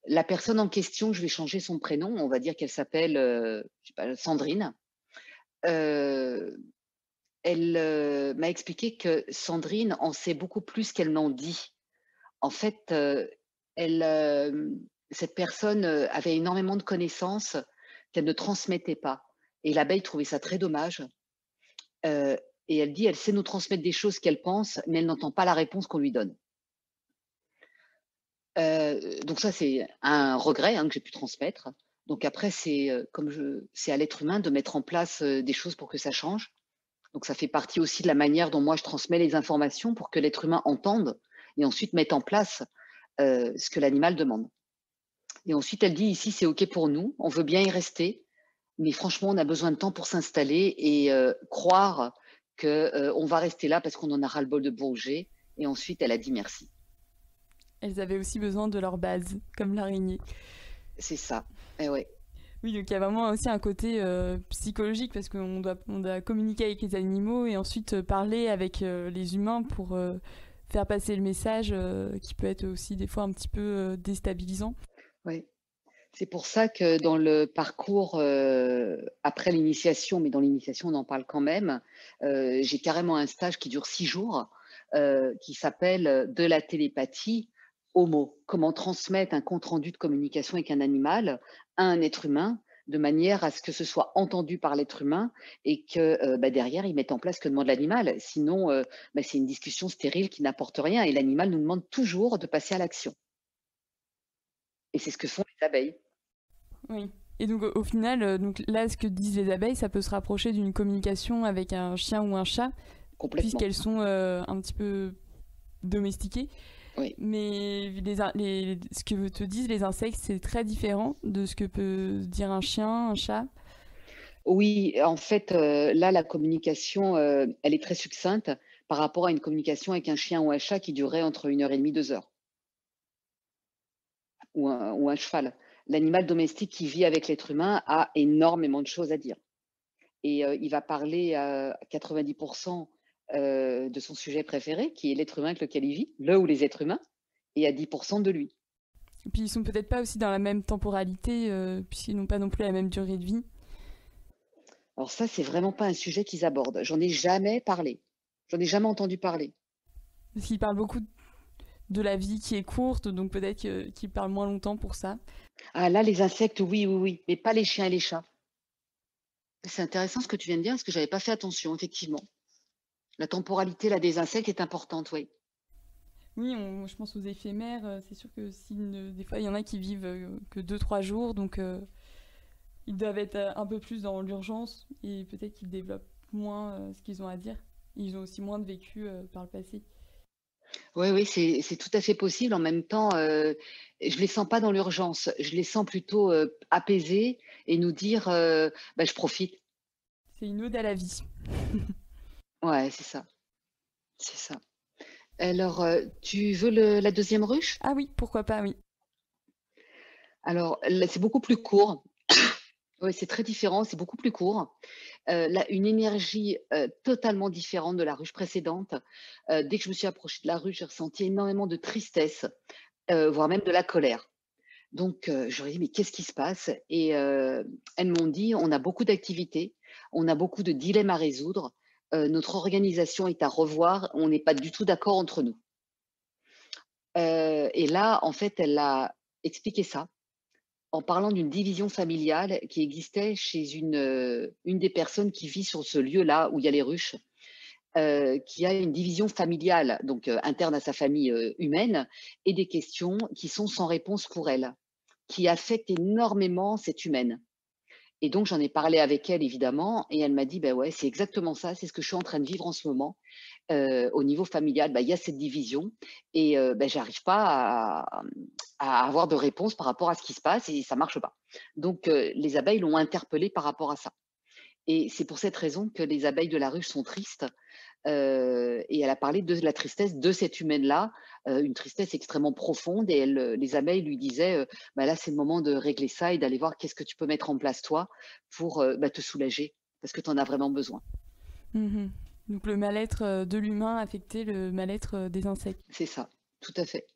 La personne en question, je vais changer son prénom, on va dire qu'elle s'appelle, je sais pas, Sandrine. Heu, Elle, m'a expliqué que Sandrine en sait beaucoup plus qu'elle n'en dit. En fait, elle, cette personne, avait énormément de connaissances qu'elle ne transmettait pas et l'abeille trouvait ça très dommage, heu et elle dit: «Elle sait nous transmettre des choses qu'elle pense, mais elle n'entend pas la réponse qu'on lui donne». Donc ça, c'est un regret, hein, que j'ai pu transmettre. Donc après, c'est à l'être humain de mettre en place, des choses pour que ça change. Donc ça fait partie aussi de la manière dont moi je transmets les informations pour que l'être humain entende et ensuite mette en place, ce que l'animal demande. Et ensuite elle dit: «Ici, c'est OK pour nous, on veut bien y rester, mais franchement, on a besoin de temps pour s'installer et croire que, on va rester là parce qu'on en a ras le bol de bouger». Et ensuite elle a dit: «Merci». Elles avaient aussi besoin de leur base, comme l'araignée. C'est ça. Et ouais. Oui, donc il y a vraiment aussi un côté psychologique parce on doit communiquer avec les animaux et ensuite parler avec les humains pour faire passer le message qui peut être aussi des fois un petit peu déstabilisant. Ouais. C'est pour ça que dans le parcours, après l'initiation, mais dans l'initiation, on en parle quand même, j'ai carrément un stage qui dure 6 jours, qui s'appelle, «De la télépathie aux mots». Comment transmettre un compte rendu de communication avec un animal à un être humain, de manière à ce que ce soit entendu par l'être humain et que, bah, derrière, il mette en place ce que demande l'animal. Sinon, bah, c'est une discussion stérile qui n'apporte rien et l'animal nous demande toujours de passer à l'action et c'est ce que font les abeilles, Oui. Et donc au final, donc là, ce que disent les abeilles, ça peut se rapprocher d'une communication avec un chien ou un chat, complètement. puisqu'elles sont un petit peu domestiquées. Oui. Mais ce que te disent les insectes, c'est très différent de ce que peut dire un chien, un chat. Oui, en fait, là, la communication, elle est très succincte par rapport à une communication avec un chien ou un chat qui durerait entre 1 heure et demie, 2 heures ou un cheval. L'animal domestique qui vit avec l'être humain a énormément de choses à dire et il va parler à 90 de son sujet préféré, qui est l'être humain avec lequel il vit, le ou les êtres humains et à 10 de lui. Et puis ils sont peut-être pas aussi dans la même temporalité, puisqu'ils n'ont pas non plus la même durée de vie. Alors ça, c'est vraiment pas un sujet qu'ils abordent. J'en ai jamais parlé. J'en ai jamais entendu parler. Parce qu'ils parlent beaucoup de la vie qui est courte, donc peut-être qu'ils parlent moins longtemps pour ça. Ah là, les insectes, oui, oui, oui, mais pas les chiens et les chats. C'est intéressant ce que tu viens de dire parce que j'avais pas fait attention, effectivement. La temporalité là des insectes est importante, oui. Oui, je pense aux éphémères. C'est sûr que des fois, il y en a qui vivent que 2-3 jours, donc ils doivent être un peu plus dans l'urgence et peut-être qu'ils développent moins ce qu'ils ont à dire. Ils ont aussi moins de vécu par le passé. Oui, oui, c'est tout à fait possible. En même temps, je les sens pas dans l'urgence. Je les sens plutôt, apaisés et nous dire, «Bah, je profite». C'est une ode à la vie. Ouais, c'est ça, c'est ça. Alors, tu veux la deuxième ruche? Ah oui, pourquoi pas, oui. Alors là, c'est beaucoup plus court. Oui, c'est très différent, c'est beaucoup plus court. Là, une énergie, totalement différente de la ruche précédente. Dès que je me suis approchée de la ruche, j'ai ressenti énormément de tristesse, voire même de la colère. Donc, je leur ai dit: «Mais qu'est-ce qui se passe?» et elles m'ont dit: «On a beaucoup d'activités, on a beaucoup de dilemmes à résoudre, notre organisation est à revoir, on n'est pas du tout d'accord entre nous». Et là, en fait, elle a expliqué ça en parlant d'une division familiale qui existait chez une des personnes qui vit sur ce lieu-là où il y a les ruches, qui a une division familiale, donc interne à sa famille, humaine, et des questions qui sont sans réponse pour elle, qui affectent énormément cette humaine. Et donc j'en ai parlé avec elle évidemment et elle m'a dit: «Bah, ouais, c'est exactement ça, c'est ce que je suis en train de vivre en ce moment. Au niveau familial, bah, il y a cette division et bah, j'arrive pas à avoir de réponse par rapport à ce qui se passe et ça marche pas». Donc les abeilles l'ont interpellée par rapport à ça et c'est pour cette raison que les abeilles de la ruche sont tristes, et elle a parlé de la tristesse de cette humaine-là, une tristesse extrêmement profonde et elle, les abeilles lui disaient, «Bah, là, c'est le moment de régler ça et d'aller voir qu'est-ce que tu peux mettre en place toi pour, bah, te soulager parce que tu en as vraiment besoin». Mhm. Donc le mal-être de l'humain affectait le mal-être des insectes. C'est ça, tout à fait.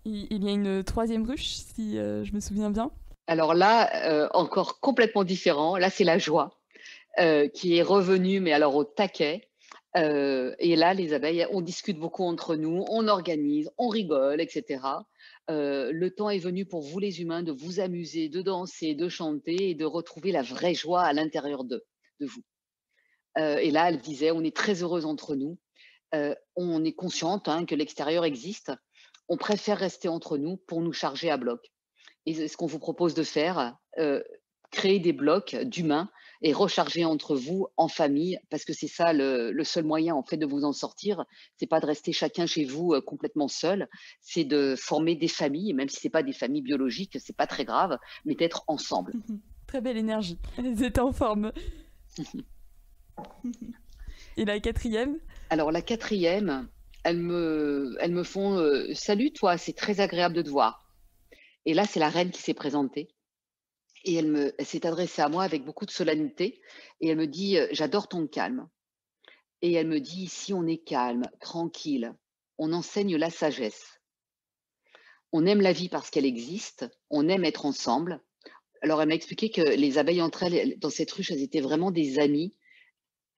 Il y a une troisième ruche, si je me souviens bien. Alors là, encore complètement différent. Là, c'est la joie, qui est revenue, mais alors au taquet. Et là, les abeilles, on discute beaucoup entre nous, on organise, on rigole, et cetera. Le temps est venu pour vous les humains de vous amuser, de danser, de chanter et de retrouver la vraie joie à l'intérieur de vous. Et là, elle disait: «On est très heureuses entre nous, on est consciente, hein, que l'extérieur existe. On préfère rester entre nous pour nous charger à bloc». Et c'est ce qu'on vous propose de faire, créer des blocs d'humains et recharger entre vous en famille, parce que c'est ça le seul moyen en fait de vous en sortir. C'est pas de rester chacun chez vous, complètement seul, c'est de former des familles, même si c'est pas des familles biologiques, c'est pas très grave, mais d'être ensemble. Très belle énergie. Elles étaient en forme. Et la quatrième? Alors la quatrième, elles me font, «Salut toi, c'est très agréable de te voir». Et là, c'est la reine qui s'est présentée. Et elle s'est adressée à moi avec beaucoup de solennité et elle me dit, «J'adore ton calme» et elle me dit: «Ici, on est calme, tranquille, on enseigne la sagesse. On aime la vie parce qu'elle existe, on aime être ensemble». Alors elle m'a expliqué que les abeilles entre elles, dans cette ruche, elles étaient vraiment des amies.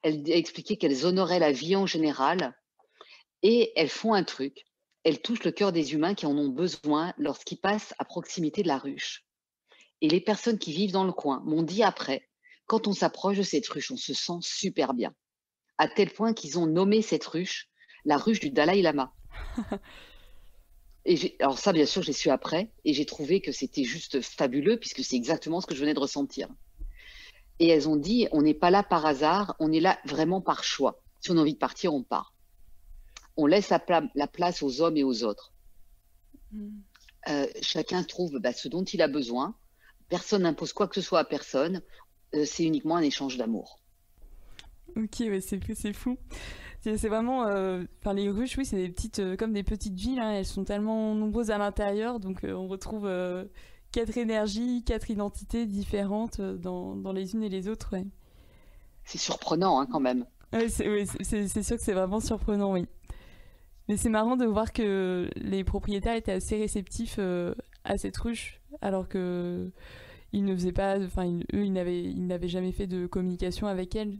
Elle a expliqué qu'elles honoraient la vie en général et elles font un truc, elles touchent le cœur des humains qui en ont besoin lorsqu'ils passent à proximité de la ruche. Et les personnes qui vivent dans le coin m'ont dit après, quand on s'approche de cette ruche, on se sent super bien. À tel point qu'ils ont nommé cette ruche la ruche du Dalai Lama. Et alors ça, bien sûr, j'ai su après et j'ai trouvé que c'était juste fabuleux puisque c'est exactement ce que je venais de ressentir. Et elles ont dit, on n'est pas là par hasard, on est là vraiment par choix. Si on a envie de partir, on part. On laisse la place aux hommes et aux autres. Mm. Chacun trouve bah, ce dont il a besoin. Personne n'impose quoi que ce soit à personne. C'est uniquement un échange d'amour. Ok, ouais, c'est fou. C'est vraiment, enfin les ruches, oui, c'est des petites, comme des petites villes. Hein, elles sont tellement nombreuses à l'intérieur, donc on retrouve quatre énergies, quatre identités différentes dans les unes et les autres. Ouais. C'est surprenant hein, quand même. Ouais, c'est sûr que c'est vraiment surprenant, oui. Mais c'est marrant de voir que les propriétaires étaient assez réceptifs à cette ruche, alors que ils ne faisaient pas, enfin eux, ils n'avaient jamais fait de communication avec elle.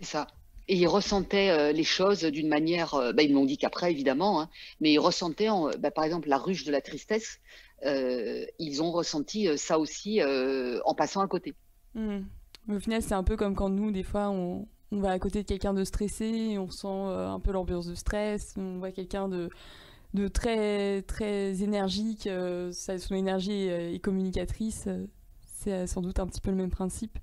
C'est ça. Et ils ressentaient les choses d'une manière, bah, ils me l'ont dit qu'après évidemment, hein, mais ils ressentaient, bah, par exemple, la ruche de la tristesse, ils ont ressenti ça aussi en passant à côté. Hmm. Mais au final, c'est un peu comme quand nous, des fois, on va à côté de quelqu'un de stressé, et on sent un peu l'ambiance de stress, on voit quelqu'un de très, très énergique, son énergie est communicatrice, c'est sans doute un petit peu le même principe.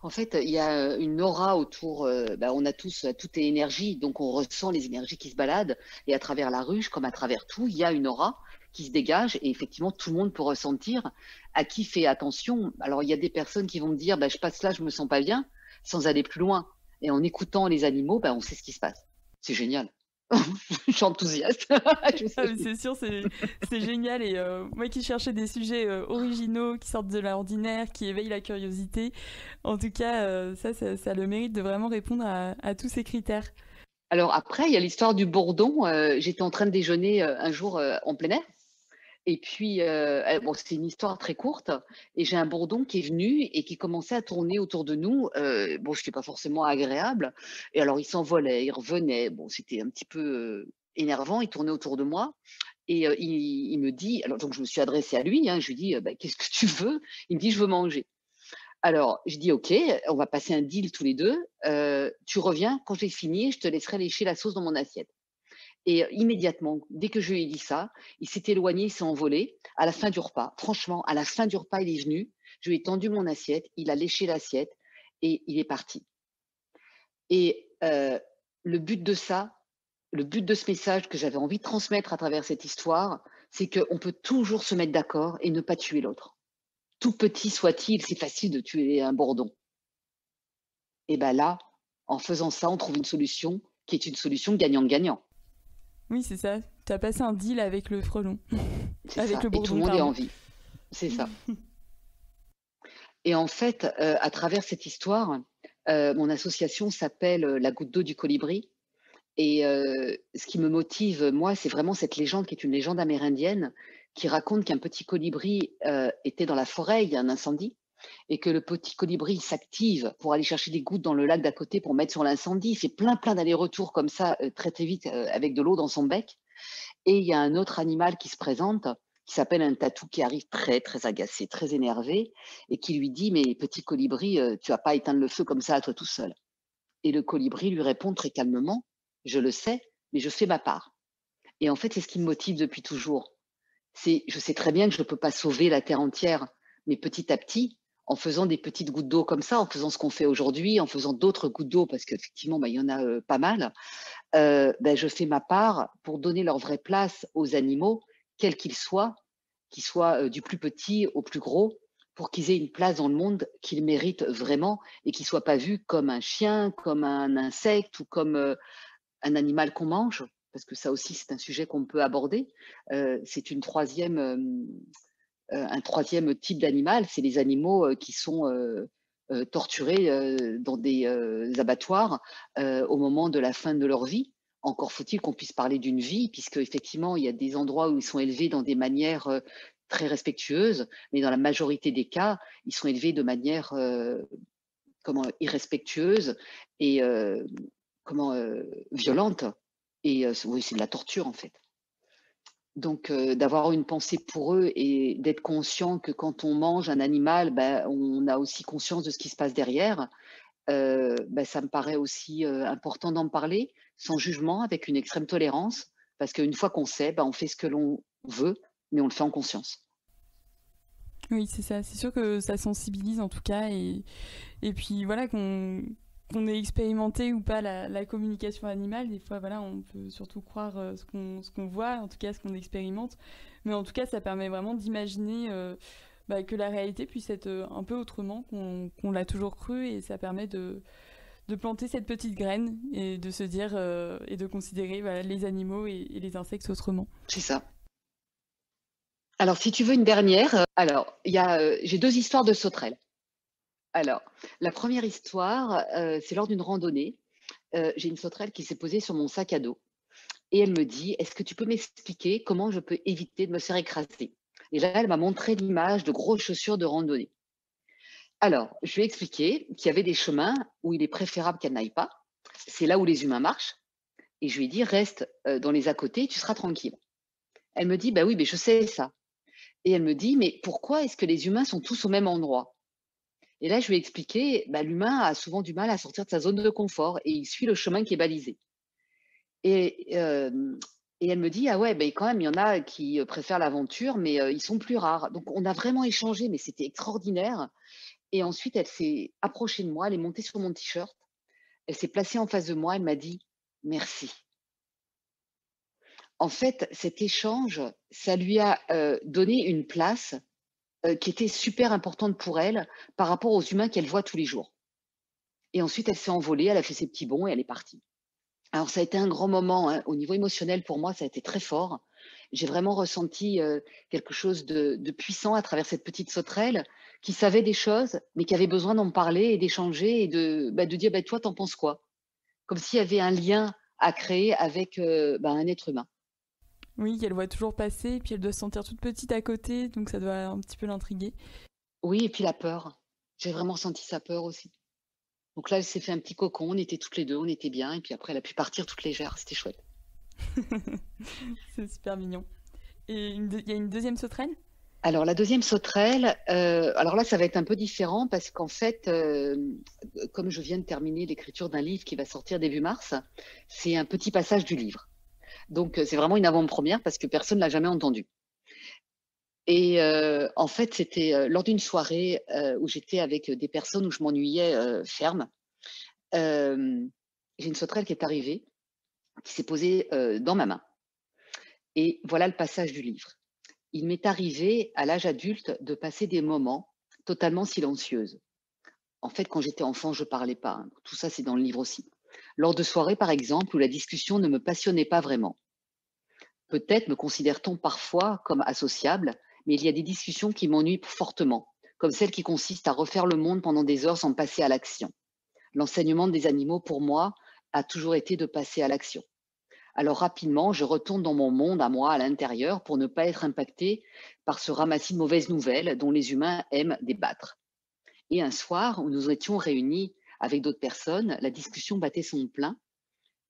En fait, il y a une aura autour, bah, on a tous, tout est énergie, donc on ressent les énergies qui se baladent et à travers la ruche, comme à travers tout, il y a une aura qui se dégage et effectivement, tout le monde peut ressentir. À qui fait attention? Alors, il y a des personnes qui vont me dire: «Bah, je passe là, je me sens pas bien», sans aller plus loin et en écoutant les animaux, bah, on sait ce qui se passe. C'est génial. Je suis enthousiaste. Je Ah sais. mais c'est sûr, c'est génial et moi qui cherchais des sujets, originaux, qui sortent de l'ordinaire, qui éveillent la curiosité, en tout cas, ça a le mérite de vraiment répondre à tous ces critères. Alors après, il y a l'histoire du bourdon. J'étais en train de déjeuner, un jour, en plein air et puis, bon, c'était une histoire très courte et j'ai un bourdon qui est venu et qui commençait à tourner autour de nous. Bon, c'était pas forcément agréable et alors il s'envolait, il revenait. Bon, c'était un petit peu, énervant. Il tournait autour de moi et il me dit alors donc je me suis adressée à lui, hein, je lui dis: «Bah, qu'est-ce que tu veux?» Il me dit: «Je veux manger». Alors, je dis: «OK, on va passer un deal tous les 2. Tu reviens quand j'ai fini et je te laisserai lécher la sauce dans mon assiette». Et immédiatement, dès que je lui ai dit ça, il s'est éloigné, il s'est envolé. À la fin du repas, franchement, à la fin du repas, il est venu, je lui ai tendu mon assiette, il a léché l'assiette et il est parti. Et le but de ça, le but de ce message que j'avais envie de transmettre à travers cette histoire, c'est qu'on peut toujours se mettre d'accord et ne pas tuer l'autre. Tout petit soit-il, c'est facile de tuer un bourdon. Et ben là, en faisant ça, on trouve une solution qui est une solution gagnant-gagnant. Oui, c'est ça, tu as passé un deal avec le frelon. C'est Avec ça. le Et tout le bourdon, monde est en pardon. vie. C'est ça. Et en fait, à travers cette histoire, mon association s'appelle, La Goutte d'eau du colibri et ce qui me motive, moi, c'est vraiment cette légende qui est une légende amérindienne qui raconte qu'un petit colibri, était dans la forêt, il y a un incendie et que le petit colibri s'active pour aller chercher des gouttes dans le lac d'à côté pour mettre sur l'incendie. Il fait plein d'allers-retours comme ça, très vite, avec de l'eau dans son bec et il y a un autre animal qui se présente, qui s'appelle un tatou, qui arrive très agacé, très énervé et qui lui dit: «Mais petit colibri, tu vas pas éteindre le feu comme ça à toi tout seul». Et le colibri lui répond très calmement: «Je le sais, mais je fais ma part». Et en fait, c'est ce qui me motive depuis toujours. C'est je sais très bien que je ne peux pas sauver la terre entière, mais petit à petit, en faisant des petites gouttes d'eau comme ça, en faisant ce qu'on fait aujourd'hui, en faisant d'autres gouttes d'eau parce qu'effectivement, bah, il y en a, pas mal, je fais ma part pour donner leur vraie place aux animaux, quels qu'ils soient, du plus petit au plus gros, pour qu'ils aient une place dans le monde qu'ils méritent vraiment et qu'ils soient pas vus comme un chien, comme un insecte ou comme, un animal qu'on mange, parce que ça aussi c'est un sujet qu'on peut aborder. C'est une 3e, un 3e type d'animal, c'est les animaux, qui sont, torturés, dans des, abattoirs, au moment de la fin de leur vie. Encore faut-il qu'on puisse parler d'une vie, puisque effectivement il y a des endroits où ils sont élevés dans des manières, très respectueuses, mais dans la majorité des cas, ils sont élevés de manière, irrespectueuse et violente et oui, c'est de la torture, en fait. Donc d'avoir une pensée pour eux et d'être conscient que quand on mange un animal, on a aussi conscience de ce qui se passe derrière, ça me paraît aussi, important d'en parler, sans jugement, avec une extrême tolérance, parce qu'une fois qu'on sait, on fait ce que l'on veut, mais on le fait en conscience. Oui, c'est ça. C'est sûr que ça sensibilise en tout cas et puis voilà qu'on ait expérimenté ou pas la communication animale, des fois voilà, on peut surtout croire ce qu'on voit, en tout cas ce qu'on expérimente. Mais en tout cas, ça permet vraiment d'imaginer que la réalité puisse être un peu autrement qu'on l'a toujours cru et ça permet de planter cette petite graine et de se dire et de considérer voilà, les animaux et les insectes autrement. C'est ça. Alors si tu veux une dernière, alors il y a, j'ai 2 histoires de sauterelles. Alors, la première histoire, c'est lors d'une randonnée. J'ai une sauterelle qui s'est posée sur mon sac à dos et elle me dit: «Est-ce que tu peux m'expliquer comment je peux éviter de me faire écraser?» Et là, elle m'a montré l'image de grosses chaussures de randonnée. Alors, je lui ai expliqué qu'il y avait des chemins où il est préférable qu'elle n'aille pas. C'est là où les humains marchent et je lui ai dit: «Reste, dans les à côté, tu seras tranquille». Elle me dit: «Bah oui, mais je sais ça». Et elle me dit: «Mais pourquoi est-ce que les humains sont tous au même endroit?» Et là, je lui ai expliqué, l'humain a souvent du mal à sortir de sa zone de confort et il suit le chemin qui est balisé. Et, et elle me dit: «Ah ouais, quand même, il y en a qui, préfèrent l'aventure, mais ils sont plus rares». Donc on a vraiment échangé, mais c'était extraordinaire. Et ensuite, elle s'est approchée de moi, elle est montée sur mon t-shirt, elle s'est placée en face de moi, elle m'a dit: «Merci». En fait, cet échange, ça lui a, donné une place, qui était super importante pour elle, par rapport aux humains qu'elle voit tous les jours. Et ensuite, elle s'est envolée, elle a fait ses petits bonds et elle est partie. Alors ça a été un grand moment, hein. Au niveau émotionnel, pour moi, ça a été très fort. J'ai vraiment ressenti, quelque chose de puissant à travers cette petite sauterelle qui savait des choses, mais qui avait besoin d'en parler et d'échanger et de dire: «Toi, t'en penses quoi?» Comme s'il y avait un lien à créer avec, un être humain. Oui, qu'elle voit toujours passer, et puis elle doit se sentir toute petite à côté, donc ça doit un petit peu l'intriguer. Oui et puis la peur. J'ai vraiment senti sa peur aussi. Donc là, elle s'est fait un petit cocon, on était toutes les 2, on était bien et puis après elle a pu partir toute légère, c'était chouette. C'est super mignon. Et il y a une deuxième sauterelle? Alors la deuxième sauterelle, alors là, ça va être un peu différent parce qu'en fait, comme je viens de terminer l'écriture d'un livre qui va sortir début mars, c'est un petit passage du livre. Donc, c'est vraiment une avant-première parce que personne ne l'a jamais entendu. Et en fait, c'était, lors d'une soirée, où j'étais avec des personnes où je m'ennuyais, ferme. Hem, j'ai une sauterelle qui est arrivée, qui s'est posée, dans ma main et voilà le passage du livre. Il m'est arrivé, à l'âge adulte, de passer des moments totalement silencieuses. En fait, quand j'étais enfant, je parlais pas, hein. Tout ça, c'est dans le livre aussi. Lors de soirées, par exemple, où la discussion ne me passionnait pas vraiment. Peut-être me considère-t-on parfois comme associable, mais il y a des discussions qui m'ennuient fortement, comme celle qui consiste à refaire le monde pendant des heures sans passer à l'action. L'enseignement des animaux, pour moi, a toujours été de passer à l'action. Alors rapidement, je retourne dans mon monde à moi, à l'intérieur, pour ne pas être impacté par ce ramassis de mauvaises nouvelles dont les humains aiment débattre. Et un soir, où nous étions réunis avec d'autres personnes, la discussion battait son plein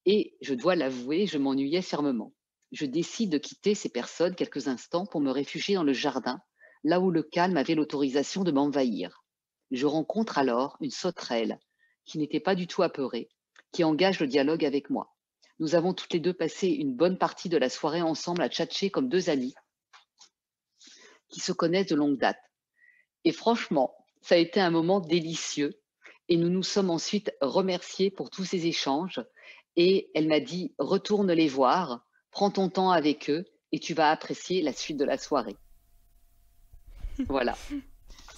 et, je dois l'avouer, je m'ennuyais fermement. Je décide de quitter ces personnes quelques instants pour me réfugier dans le jardin, là où le calme avait l'autorisation de m'envahir. Je rencontre alors une sauterelle qui n'était pas du tout apeurée, qui engage le dialogue avec moi. Nous avons toutes les deux passé une bonne partie de la soirée ensemble à tchatcher comme deux amis qui se connaissent de longue date. Et franchement, ça a été un moment délicieux et nous nous sommes ensuite remerciés pour tous ces échanges et elle m'a dit: «Retourne les voir, prends ton temps avec eux et tu vas apprécier la suite de la soirée». Voilà.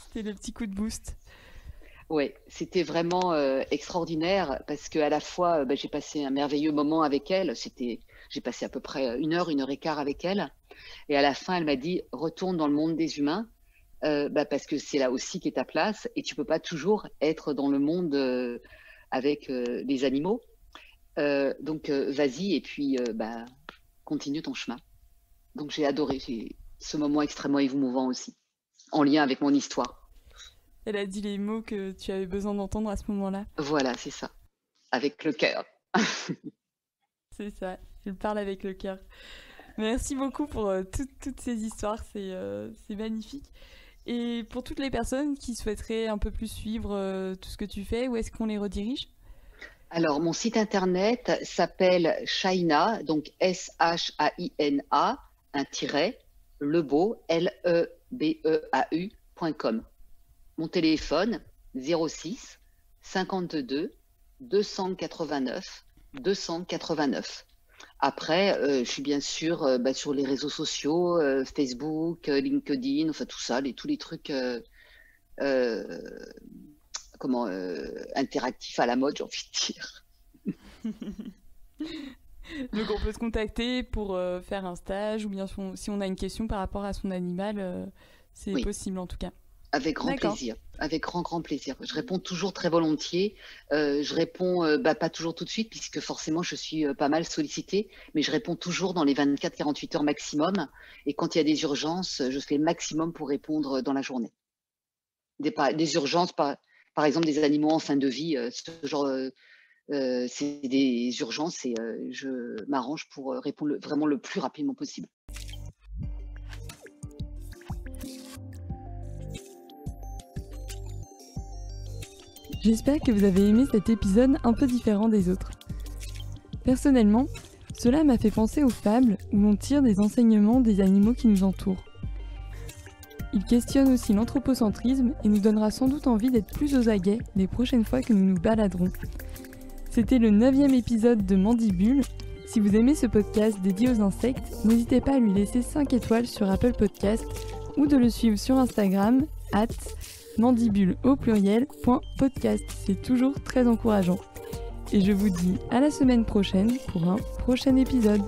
C'était le petit coup de boost. Ouais, c'était vraiment, extraordinaire parce qu'à la fois, j'ai passé un merveilleux moment avec elle. J'ai passé à peu près, 1 heure et quart avec elle et à la fin, elle m'a dit: «Retourne dans le monde des humains, parce que c'est là aussi qu'est ta place et tu peux pas toujours être dans le monde, avec, les animaux. Donc vas-y et puis, continue ton chemin». Donc j'ai adoré, j'ai ce moment extrêmement émouvant aussi, en lien avec mon histoire. Elle a dit les mots que tu avais besoin d'entendre à ce moment-là. Voilà, c'est ça, avec le cœur. C'est ça, elle parle avec le cœur. Merci beaucoup pour toutes ces histoires, c'est magnifique. Et pour toutes les personnes qui souhaiteraient un peu plus suivre tout ce que tu fais, où est-ce qu'on les redirige? Alors mon site internet s'appelle Shaina, donc SHAINA, un tiret, Lebeau, LEBEAU.com. Mon téléphone 06 52 289 289. Après, je suis bien sûr, sur les réseaux sociaux, Facebook, LinkedIn, enfin tout ça, tous les trucs, heu, interactifs à la mode, j'ai envie de dire. Donc on peut se contacter pour faire un stage ou bien si on a une question par rapport à son animal, c'est Oui. possible en tout cas. Avec grand D'accord. plaisir, avec grand, grand plaisir. Je réponds toujours très volontiers. Je réponds, pas toujours tout de suite puisque forcément je suis, pas mal sollicitée, mais je réponds toujours dans les 24-48 heures maximum et quand il y a des urgences, je fais le maximum pour répondre, dans la journée. Des urgences, par exemple des animaux en fin de vie, ce genre, c'est des urgences et je m'arrange pour, répondre vraiment le plus rapidement possible. J'espère que vous avez aimé cet épisode un peu différent des autres. Personnellement, cela m'a fait penser aux fables où l'on tire des enseignements des animaux qui nous entourent. Il questionne aussi l'anthropocentrisme et nous donnera sans doute envie d'être plus aux aguets les prochaines fois que nous nous baladerons. C'était le 9e épisode de Mandibule. Si vous aimez ce podcast dédié aux insectes, n'hésitez pas à lui laisser 5 étoiles sur Apple Podcast ou de le suivre sur Instagram @mandibule_podcast. C'est toujours très encourageant. et je vous dis à la semaine prochaine pour un prochain épisode.